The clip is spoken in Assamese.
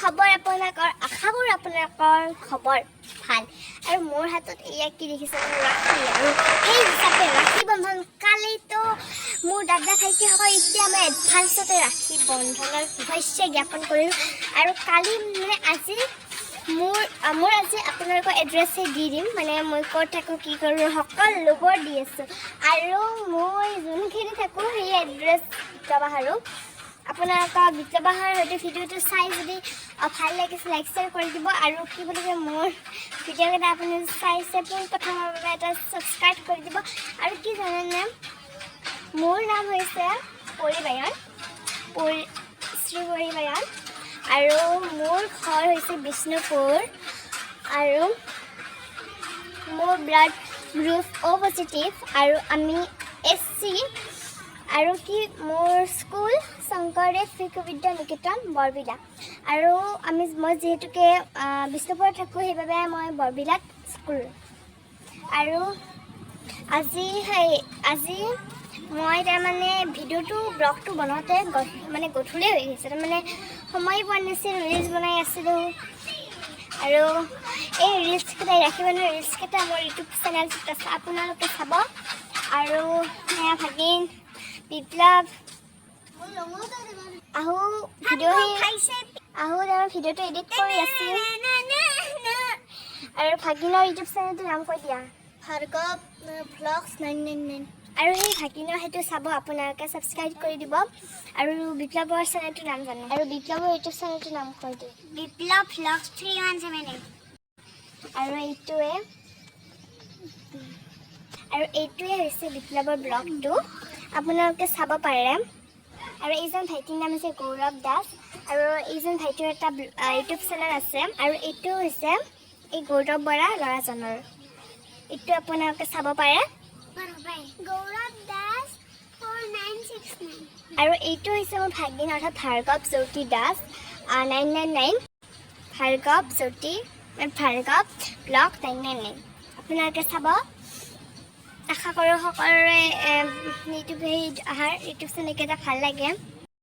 খবৰ আপোনালোকৰ আশা কৰোঁ আপোনালোকৰ খবৰ ভাল আৰু মোৰ হাতত এয়া কি দেখিছে ৰাখি আৰু সেই হিচাপে ৰাখি বন্ধন কালিতো মোৰ দাদা ভাইটিসকল এতিয়া মই এডভান্সতে ৰাখি বন্ধনৰ শুভেচ্ছা জ্ঞাপন কৰিলোঁ আৰু কালি মানে আজি মোৰ আজি আপোনালোকৰ এড্ৰেছে দি দিম মানে মই ক'ত থাকোঁ কি কৰোঁ সকলোবোৰ দি আছোঁ আৰু মই যোনখিনি থাকোঁ সেই এড্ৰেছ বিপ্লবাহাৰো আপোনালোকৰ বিপ্লবাহাৰ হয়তো ভিডিঅ'টো চাই যদি ভাল লাগিছে লাইক শ্বেয়াৰ কৰি দিব আৰু কি বুলি কয় মোৰ ভিডিঅ'কেইটা আপুনি চাইছে পোনপ্ৰথমৰ বাবে এটা ছাবস্ক্ৰাইব কৰি দিব আৰু কি জানেনে মোৰ নাম হৈছে পৰিবায়ন শ্ৰী পৰিবায়ন আৰু মোৰ ঘৰ হৈছে বিষ্ণুপুৰ আৰু মোৰ ব্লাড গ্ৰুপ অ' পজিটিভ আৰু আমি SC আৰু কি মোৰ স্কুল শংকৰদেৱ শিশু বিদ্যা নিকেতন বৰবিলা আৰু মই যিহেতুকে বিষ্ণুপুৰত থাকোঁ সেইবাবে মই বৰবিলাত স্কুল আৰু আজি মই তাৰমানে ভিডিঅ'টো ব্লগটো বনাওঁতে মানে গধূলি হৈ গৈছে তাৰমানে সময় পোৱা নাছিল ৰিলছ বনাই আছিলোঁ আৰু এই ৰিলছকেইটা ৰাখিবলৈ ৰিলছকেইটা মোৰ ইউটিউব চেনেলটোত আছে আপোনালোকে চাব আৰু ভাগিন বিপ্লৱ ভিডিঅ'টো এডিট কৰি আছিল আৰু ভাগিনৰ ইউটিউব চেনেলটোৰ নাম কৈ দিয়া ভাৰ্গৱ ভ্লগছ 999 আৰু সেই ভাগিনৰ সেইটো চাব আপোনালোকে ছাবস্ক্ৰাইব কৰি দিব আৰু বিপ্লৱৰ চেনেলটোৰ নাম জানে আৰু বিপ্লৱৰ ইউটিউব চেনেলটোৰ নাম কৈ দিয়ে বিপ্লৱ ভ্লগছ 3178 আৰু এইটোৱে হৈছে বিপ্লৱৰ ব্লগটো আপোনালোকে চাব পাৰে আৰু এইজন ভাইটিৰ নাম হৈছে গৌৰৱ দাস আৰু এইজন ভাইটিৰ এটা ইউটিউব চেনেল আছে আৰু এইটো হৈছে এই গৌৰৱ বৰা ল'ৰাজনৰ এইটো আপোনালোকে চাব পাৰে গৌৰৱ দাস 4969 আৰু এইটো হৈছে মোৰ ভাগিন অৰ্থাৎ ভাৰ্গৱ জ্যোতি দাস 999 ভাৰ্গৱ ব্লগ 999 আপোনালোকে চাব আশা কৰোঁ সকলোৰে ইউটিউব চেনেলকেইটা ভাল লাগে